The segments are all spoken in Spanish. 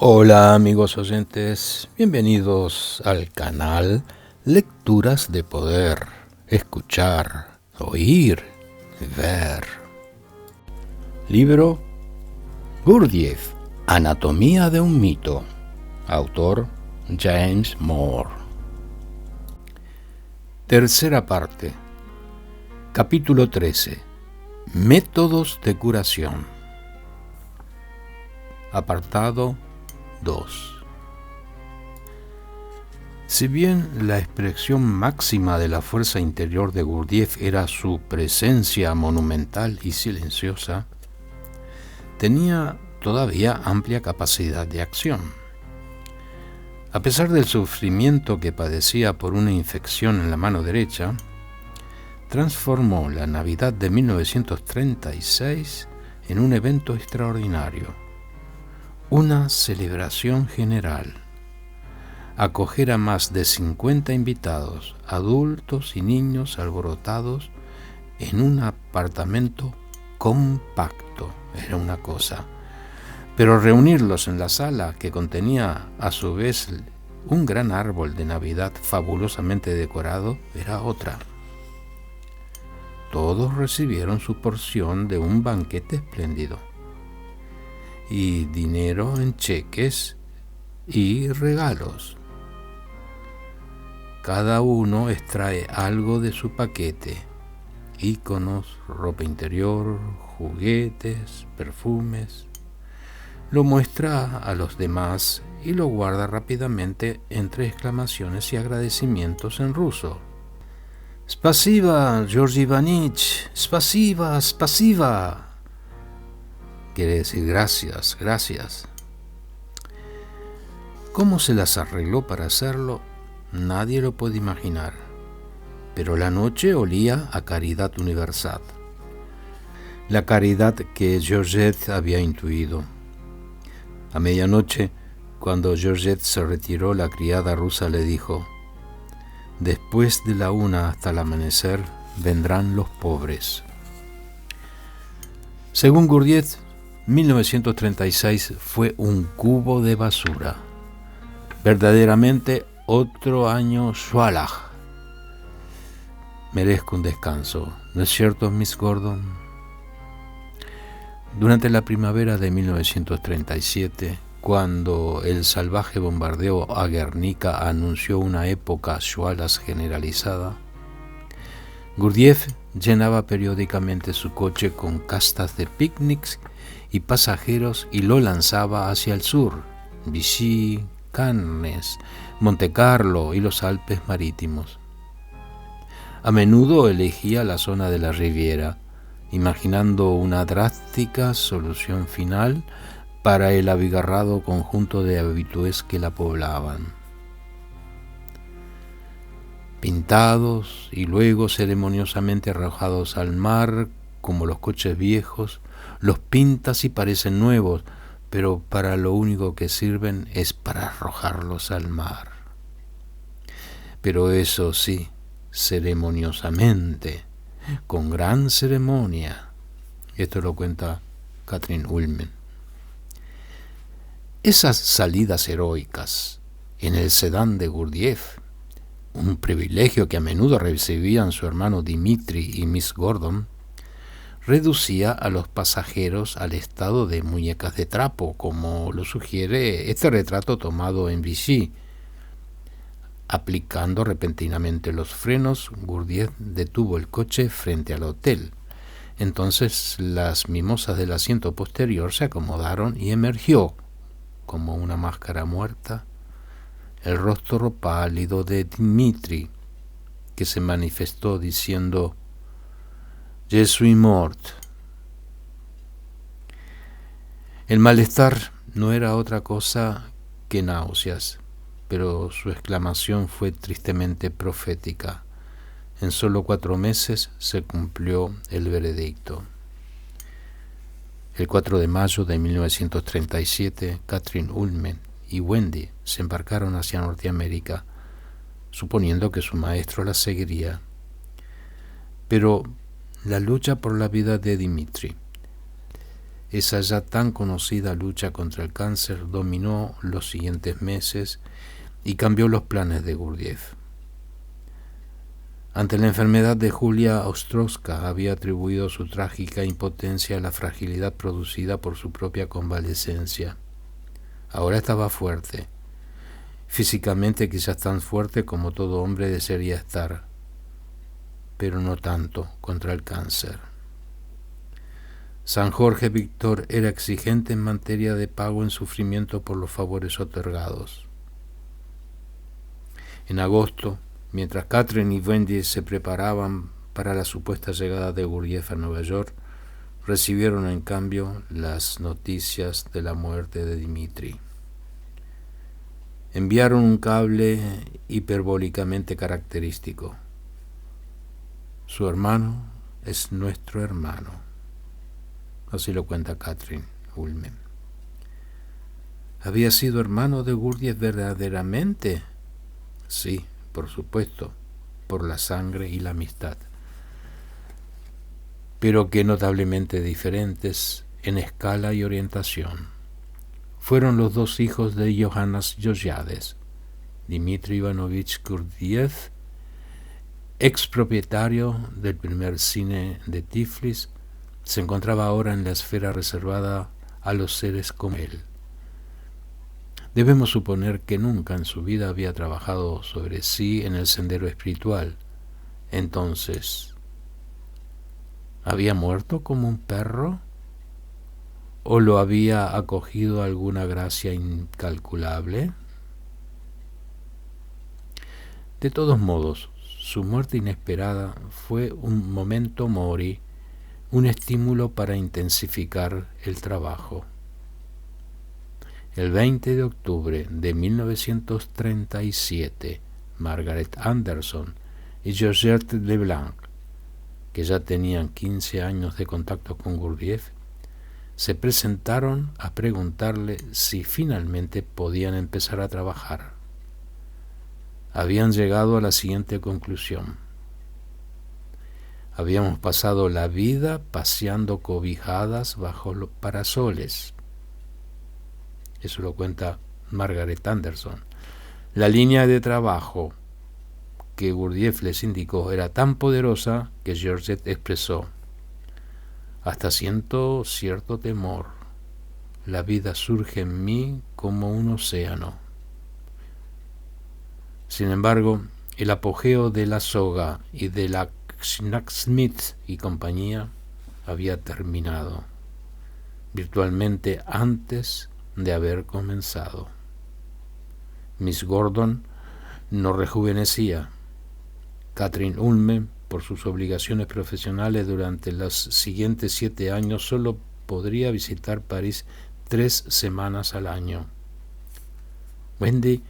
Hola amigos oyentes, bienvenidos al canal Lecturas de Poder, escuchar, oír, ver. Libro Gurdjieff, Anatomía de un mito. Autor James Moore. Tercera parte. Capítulo 13. Métodos de curación. Apartado 2. Si bien la expresión máxima de la fuerza interior de Gurdjieff era su presencia monumental y silenciosa, tenía todavía amplia capacidad de acción. A pesar del sufrimiento que padecía por una infección en la mano derecha, transformó la Navidad de 1936 en un evento extraordinario, una celebración general. Acoger a más de 50 invitados, adultos y niños alborotados, en un apartamento compacto, era una cosa. Pero reunirlos en la sala, que contenía a su vez un gran árbol de Navidad fabulosamente decorado, era otra. Todos recibieron su porción de un banquete espléndido, y dinero en cheques y regalos. Cada uno extrae algo de su paquete: íconos, ropa interior, juguetes, perfumes. Lo muestra a los demás y lo guarda rápidamente entre exclamaciones y agradecimientos en ruso. Spasiba, Georgi Ivanich, spasiba, spasiba. Quiere decir gracias, gracias. ¿Cómo se las arregló para hacerlo? Nadie lo puede imaginar. Pero la noche olía a caridad universal. La caridad que Georgette había intuido. A medianoche, cuando Georgette se retiró, la criada rusa le dijo: después de la 1 hasta el amanecer vendrán los pobres. Según Gurdjieff, 1936 fue un cubo de basura. Verdaderamente otro año Schwalach. Merezco un descanso, ¿no es cierto, Miss Gordon? Durante la primavera de 1937, cuando el salvaje bombardeo a Guernica anunció una época Schwalach generalizada, Gurdjieff llenaba periódicamente su coche con castas de picnics y pasajeros y lo lanzaba hacia el sur, Vichy, Cannes, Montecarlo y los Alpes marítimos. A menudo elegía la zona de la Riviera, imaginando una drástica solución final para el abigarrado conjunto de habitués que la poblaban. Pintados y luego ceremoniosamente arrojados al mar, como los coches viejos, los pintas y parecen nuevos, pero para lo único que sirven es para arrojarlos al mar. Pero eso sí, ceremoniosamente, con gran ceremonia. Esto lo cuenta Katrin Ullmann. Esas salidas heroicas en el sedán de Gurdjieff, un privilegio que a menudo recibían su hermano Dimitri y Miss Gordon, reducía a los pasajeros al estado de muñecas de trapo, como lo sugiere este retrato tomado en Vichy. Aplicando repentinamente los frenos, Gurdjieff detuvo el coche frente al hotel. Entonces las mimosas del asiento posterior se acomodaron y emergió, como una máscara muerta, el rostro pálido de Dimitri, que se manifestó diciendo: Je suis mort. El malestar no era otra cosa que náuseas, pero su exclamación fue tristemente profética. En solo 4 meses se cumplió el veredicto. El 4 de mayo de 1937, Katrin Ullmann y Wendy se embarcaron hacia Norteamérica, suponiendo que su maestro la seguiría. Pero la lucha por la vida de Dimitri esa ya tan conocida lucha contra el cáncer dominó los siguientes meses y cambió los planes de Gurdjieff. Ante la enfermedad de Julia Ostrowska había atribuido su trágica impotencia a la fragilidad producida por su propia convalecencia. Ahora estaba fuerte, físicamente quizás tan fuerte como todo hombre desearía estar, pero no tanto contra el cáncer. San Jorge Víctor era exigente en materia de pago en sufrimiento por los favores otorgados. En agosto, mientras Catherine y Wendy se preparaban para la supuesta llegada de Gurdjieff a Nueva York, recibieron en cambio las noticias de la muerte de Dmitri. Enviaron un cable hiperbólicamente característico. Su hermano es nuestro hermano. Así lo cuenta Catherine Ulme. ¿Había sido hermano de Gurdjieff verdaderamente? Sí, por supuesto, por la sangre y la amistad, pero que notablemente diferentes en escala y orientación. Fueron los dos hijos de Johannes Georgiades, Dmitri Ivanovich Gurdjieff, ex propietario del primer cine de Tiflis, se encontraba ahora en la esfera reservada a los seres como él. Debemos suponer que nunca en su vida había trabajado sobre sí en el sendero espiritual. Entonces, ¿había muerto como un perro? ¿O lo había acogido alguna gracia incalculable? De todos modos, su muerte inesperada fue un memento mori, un estímulo para intensificar el trabajo. El 20 de octubre de 1937, Margaret Anderson y Georgette Leblanc, que ya tenían 15 años de contacto con Gurdjieff, se presentaron a preguntarle si finalmente podían empezar a trabajar. Habían llegado a la siguiente conclusión: habíamos pasado la vida paseando cobijadas bajo los parasoles. Eso lo cuenta Margaret Anderson. La línea de trabajo que Gurdjieff les indicó era tan poderosa que Georgette expresó: hasta siento cierto temor. La vida surge en mí como un océano. Sin embargo, el apogeo de la soga y de la Knack-Smith y compañía había terminado, virtualmente antes de haber comenzado. Miss Gordon no rejuvenecía. Catherine Ulme, por sus obligaciones profesionales durante los siguientes 7 años, solo podría visitar París 3 semanas al año. Wendy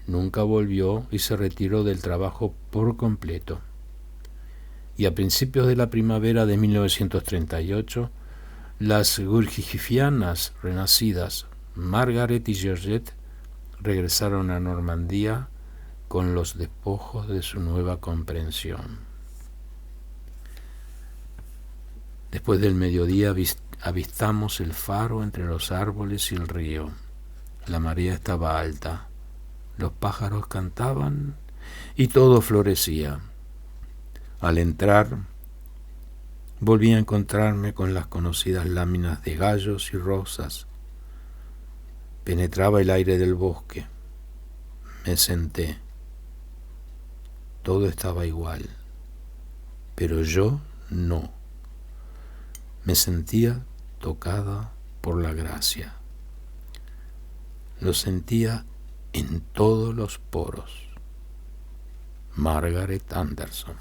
nunca volvió y se retiró del trabajo por completo. Y a principios de la primavera de 1938, las gurdjieffianas renacidas, Margaret y Georgette, regresaron a Normandía con los despojos de su nueva comprensión. Después del mediodía avistamos el faro entre los árboles y el río. La marea estaba alta, los pájaros cantaban y todo florecía. Al entrar, volví a encontrarme con las conocidas láminas de gallos y rosas. Penetraba el aire del bosque. Me senté. Todo estaba igual, pero yo no. Me sentía tocada por la gracia. Lo sentía en todos los poros. Margaret Anderson.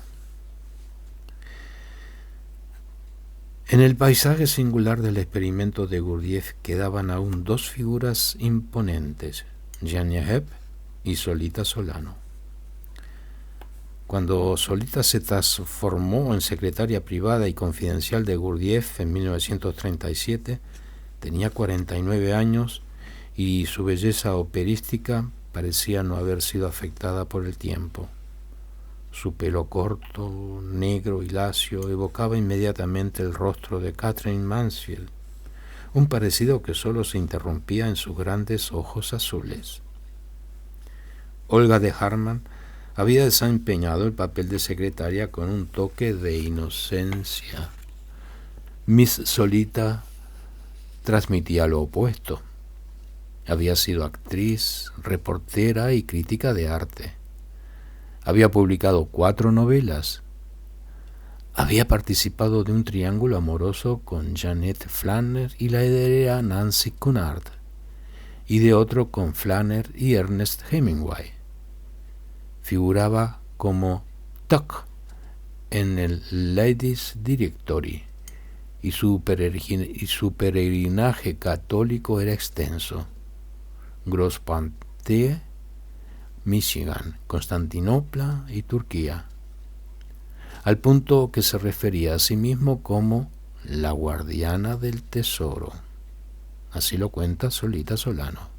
En el paisaje singular del experimento de Gurdjieff quedaban aún 2 figuras imponentes, Jania Hepp y Solita Solano. Cuando Solita se transformó en secretaria privada y confidencial de Gurdjieff en 1937, tenía 49 años y su belleza operística parecía no haber sido afectada por el tiempo. Su pelo corto, negro y lacio evocaba inmediatamente el rostro de Catherine Mansfield, un parecido que solo se interrumpía en sus grandes ojos azules. Olga de Harman había desempeñado el papel de secretaria con un toque de inocencia. Miss Solita transmitía lo opuesto. Había sido actriz, reportera y crítica de arte. Había publicado 4 novelas. Había participado de un triángulo amoroso con Janet Flanner y la heredera Nancy Cunard, y de otro con Flanner y Ernest Hemingway. Figuraba como Tuck en el Ladies Directory, y su peregrinaje católico era extenso. Grosse-Pointe, Michigan, Constantinopla y Turquía, al punto que se refería a sí mismo como la guardiana del tesoro. Así lo cuenta Solita Solano.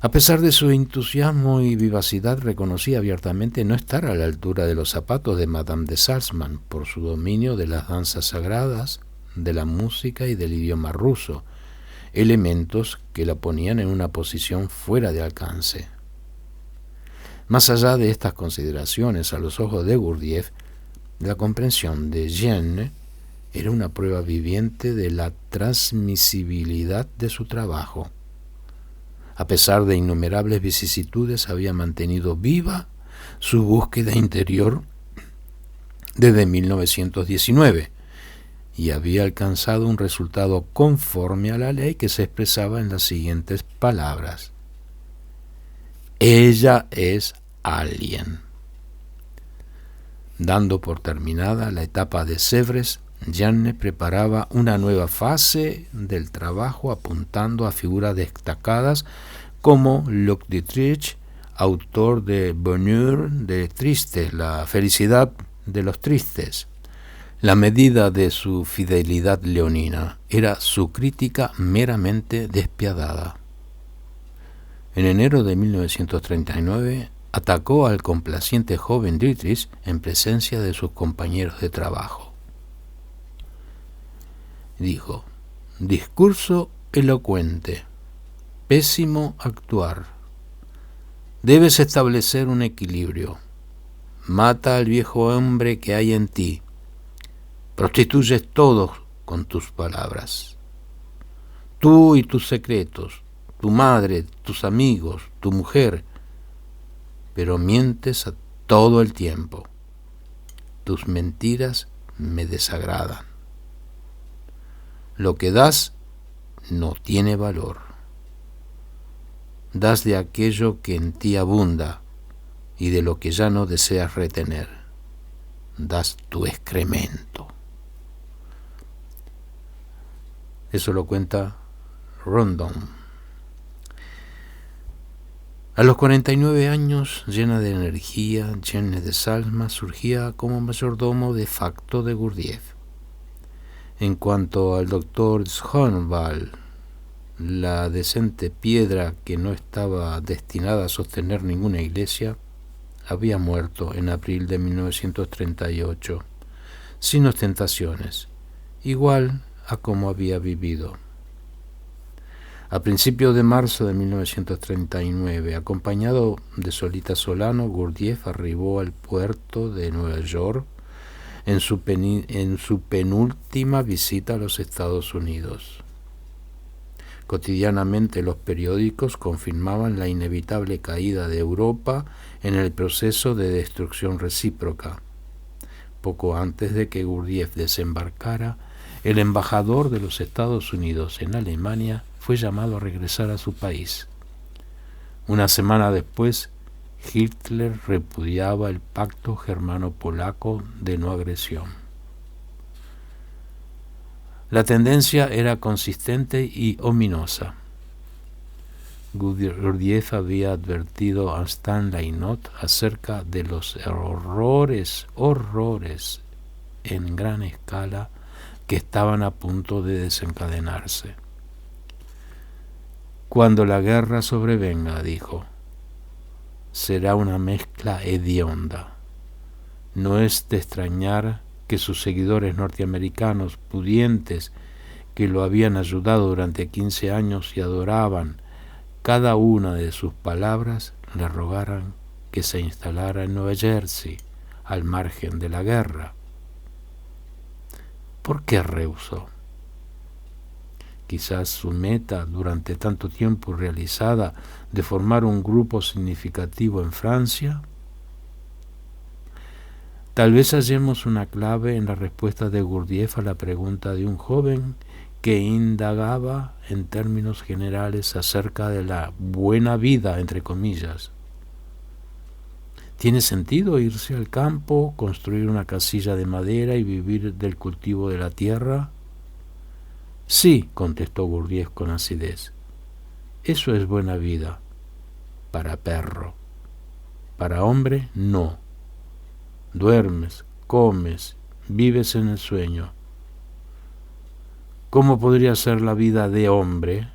A pesar de su entusiasmo y vivacidad, reconocía abiertamente no estar a la altura de los zapatos de Madame de Salzmann por su dominio de las danzas sagradas, de la música y del idioma ruso, elementos que la ponían en una posición fuera de alcance. Más allá de estas consideraciones, a los ojos de Gurdjieff, la comprensión de Jeanne era una prueba viviente de la transmisibilidad de su trabajo. A pesar de innumerables vicisitudes, había mantenido viva su búsqueda interior desde 1919 y había alcanzado un resultado conforme a la ley que se expresaba en las siguientes palabras: ella es alguien. Dando por terminada la etapa de Sèvres, Jeanne preparaba una nueva fase del trabajo apuntando a figuras destacadas como Luc Dietrich, autor de Bonheur de Tristes, la felicidad de los tristes. La medida de su fidelidad leonina era su crítica meramente despiadada. En enero de 1939 atacó al complaciente joven Dietrich en presencia de sus compañeros de trabajo. Dijo: discurso elocuente, pésimo actuar. Debes establecer un equilibrio. Mata al viejo hombre que hay en ti. Prostituyes todo con tus palabras. Tú y tus secretos, tu madre, tus amigos, tu mujer, pero mientes a todo el tiempo. Tus mentiras me desagradan. Lo que das no tiene valor. Das de aquello que en ti abunda y de lo que ya no deseas retener. Das tu excremento. Eso lo cuenta Rondon. A los 49 años, llena de energía, Jeanne de Salzmann surgía como mayordomo de facto de Gurdjieff. En cuanto al doctor Schönwald, la decente piedra que no estaba destinada a sostener ninguna iglesia, había muerto en abril de 1938, sin ostentaciones, igual a como había vivido. A principios de marzo de 1939, acompañado de Solita Solano, Gurdjieff arribó al puerto de Nueva York en su penúltima visita a los Estados Unidos. Cotidianamente los periódicos confirmaban la inevitable caída de Europa en el proceso de destrucción recíproca. Poco antes de que Gurdjieff desembarcara, el embajador de los Estados Unidos en Alemania fue llamado a regresar a su país. Una semana después, Hitler repudiaba el pacto germano-polaco de no agresión. La tendencia era consistente y ominosa. Gurdjieff había advertido a Stanley Knott acerca de los horrores en gran escala que estaban a punto de desencadenarse. Cuando la guerra sobrevenga, dijo, será una mezcla hedionda. No es de extrañar que sus seguidores norteamericanos pudientes, que lo habían ayudado durante 15 años y adoraban cada una de sus palabras, le rogaran que se instalara en Nueva Jersey, al margen de la guerra. ¿Por qué rehusó? Quizás su meta, durante tanto tiempo realizada, de formar un grupo significativo en Francia. Tal vez hallemos una clave en la respuesta de Gurdjieff a la pregunta de un joven que indagaba en términos generales acerca de la buena vida, entre comillas. ¿Tiene sentido irse al campo, construir una casilla de madera y vivir del cultivo de la tierra? Sí, contestó Gurdjieff con acidez. Eso es buena vida. Para perro. Para hombre, no. Duermes, comes, vives en el sueño. ¿Cómo podría ser la vida de hombre?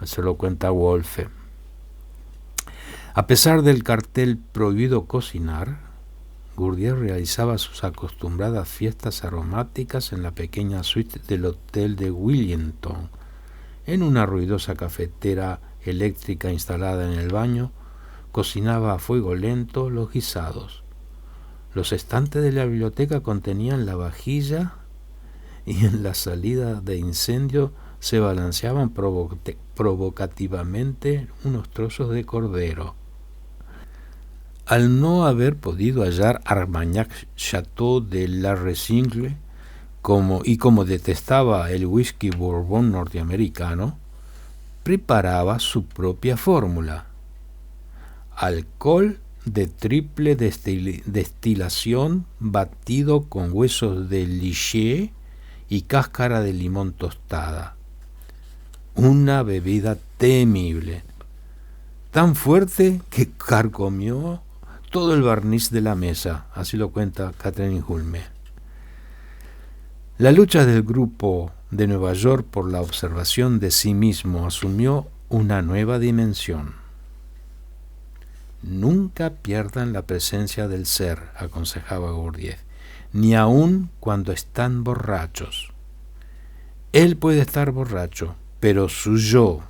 Se lo cuenta Wolfe. A pesar del cartel prohibido cocinar, Gurdjieff realizaba sus acostumbradas fiestas aromáticas en la pequeña suite del hotel de Wellington. En una ruidosa cafetera eléctrica instalada en el baño, cocinaba a fuego lento los guisados. Los estantes de la biblioteca contenían la vajilla y en la salida de incendio se balanceaban provocativamente unos trozos de cordero. Al no haber podido hallar Armagnac Chateau de la Resigle, como detestaba el whisky bourbon norteamericano, preparaba su propia fórmula. Alcohol de triple destilación batido con huesos de liché y cáscara de limón tostada. Una bebida temible, tan fuerte que carcomió todo el barniz de la mesa, así lo cuenta Katherine Hulme. La lucha del grupo de Nueva York por la observación de sí mismo asumió una nueva dimensión. Nunca pierdan la presencia del ser, aconsejaba Gurdjieff, ni aun cuando están borrachos. Él puede estar borracho, pero su yo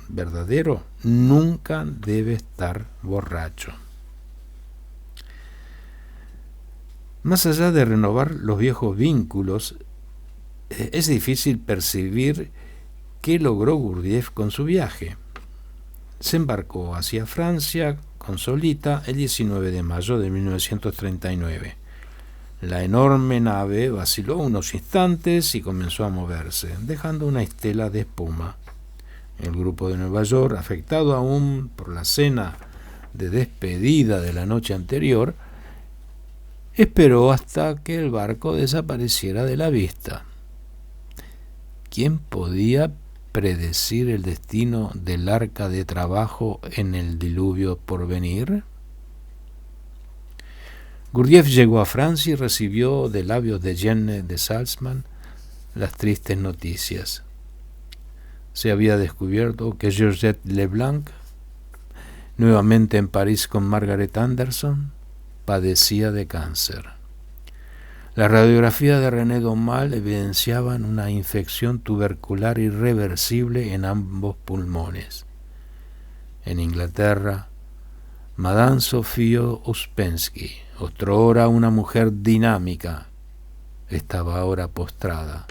verdadero nunca debe estar borracho. Más allá de renovar los viejos vínculos, es difícil percibir qué logró Gurdjieff con su viaje. Se embarcó hacia Francia con Solita el 19 de mayo de 1939. La enorme nave vaciló unos instantes y comenzó a moverse, dejando una estela de espuma. El grupo de Nueva York, afectado aún por la cena de despedida de la noche anterior, esperó hasta que el barco desapareciera de la vista. ¿Quién podía predecir el destino del arca de trabajo en el diluvio por venir? Gurdjieff llegó a Francia y recibió de labios de Jeanne de Salzman las tristes noticias. Se había descubierto que Georgette Leblanc, nuevamente en París con Margaret Anderson, padecía de cáncer. La radiografía de René Daumal evidenciaban una infección tubercular irreversible en ambos pulmones. En Inglaterra, Madame Sophie Ouspensky, otrora una mujer dinámica, estaba ahora postrada,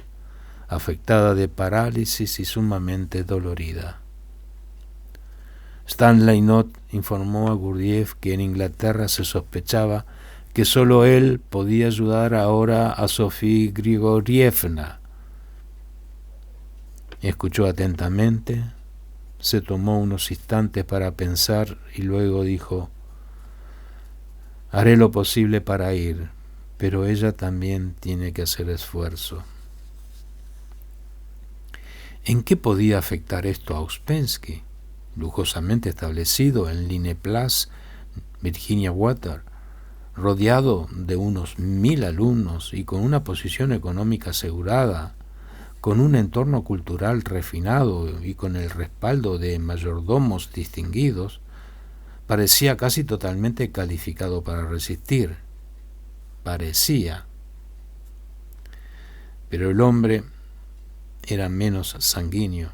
afectada de parálisis y sumamente dolorida. Stanley Knott informó a Gurdjieff que en Inglaterra se sospechaba que solo él podía ayudar ahora a Sofía Grigorievna. Escuchó atentamente, se tomó unos instantes para pensar y luego dijo: haré lo posible para ir, pero ella también tiene que hacer esfuerzo. ¿En qué podía afectar esto a Ouspensky, lujosamente establecido en Line Place, Virginia Water, rodeado de unos 1000 alumnos y con una posición económica asegurada, con un entorno cultural refinado y con el respaldo de mayordomos distinguidos? Parecía casi totalmente calificado para resistir. Parecía. Pero el hombre era menos sanguíneo,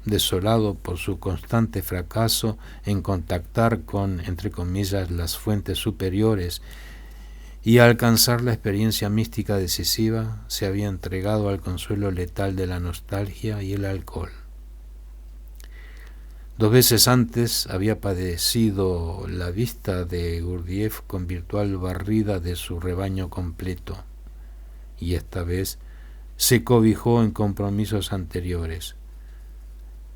desolado por su constante fracaso en contactar con, entre comillas, las fuentes superiores y alcanzar la experiencia mística decisiva, se había entregado al consuelo letal de la nostalgia y el alcohol. 2 veces antes había padecido la vista de Gurdjieff con virtual barrida de su rebaño completo, y esta vez se cobijó en compromisos anteriores.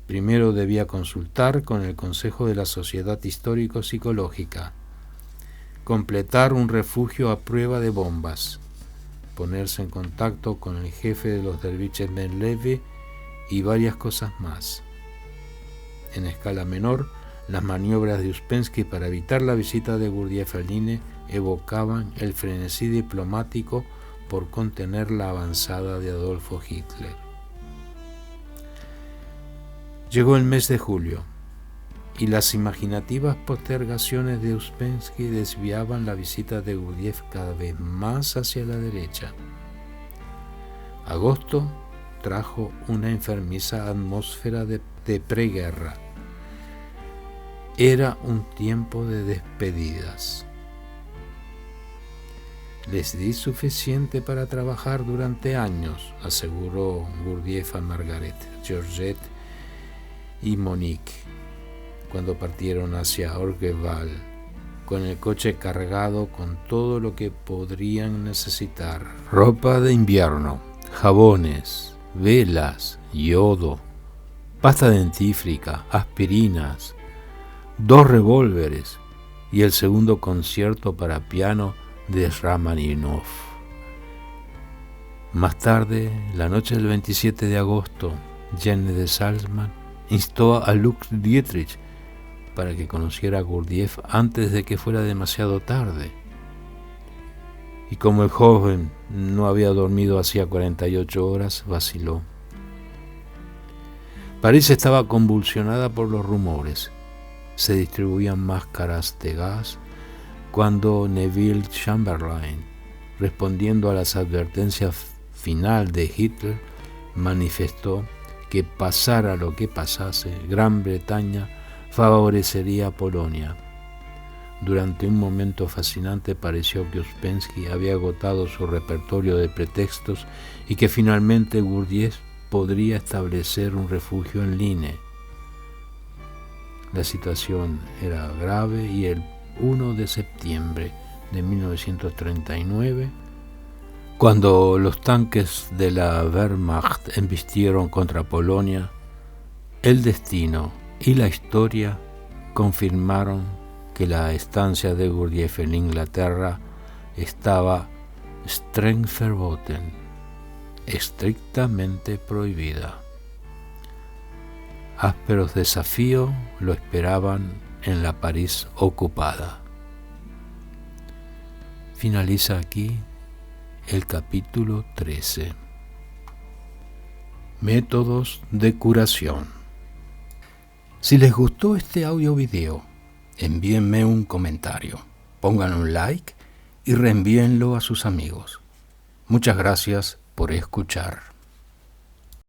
Primero debía consultar con el Consejo de la Sociedad Histórico-Psicológica, completar un refugio a prueba de bombas, ponerse en contacto con el jefe de los derviches Mevlevi y varias cosas más. En escala menor, las maniobras de Uspensky para evitar la visita de Gurdjieff al INE evocaban el frenesí diplomático por contener la avanzada de Adolfo Hitler. Llegó el mes de julio, y las imaginativas postergaciones de Uspensky desviaban la visita de Gurdjieff cada vez más hacia la derecha. Agosto trajo una enfermiza atmósfera de preguerra. Era un tiempo de despedidas. Les di suficiente para trabajar durante años, aseguró Gurdjieff a Margaret, Georgette y Monique, cuando partieron hacia Orgeval, con el coche cargado con todo lo que podrían necesitar: ropa de invierno, jabones, velas, yodo, pasta dentífrica, aspirinas, 2 revólveres y el segundo concierto para piano de Rachmaninoff. Más tarde, la noche del 27 de agosto, Jane de Salzman instó a Lux Dietrich para que conociera a Gurdjieff antes de que fuera demasiado tarde. Y como el joven no había dormido hacía 48 horas, vaciló. París estaba convulsionada por los rumores. Se distribuían máscaras de gas cuando Neville Chamberlain, respondiendo a las advertencias final de Hitler, manifestó que pasara lo que pasase, Gran Bretaña favorecería a Polonia. Durante un momento fascinante pareció que Uspensky había agotado su repertorio de pretextos y que finalmente Gurdjieff podría establecer un refugio en Line. La situación era grave y el 1 de septiembre de 1939, cuando los tanques de la Wehrmacht embistieron contra Polonia, el destino y la historia confirmaron que la estancia de Gurdjieff en Inglaterra estaba streng verboten, estrictamente prohibida. Ásperos desafíos lo esperaban en la París ocupada. Finaliza aquí el capítulo 13. Métodos de curación. Si les gustó este audio video, envíenme un comentario, pongan un like y reenvíenlo a sus amigos. Muchas gracias por escuchar.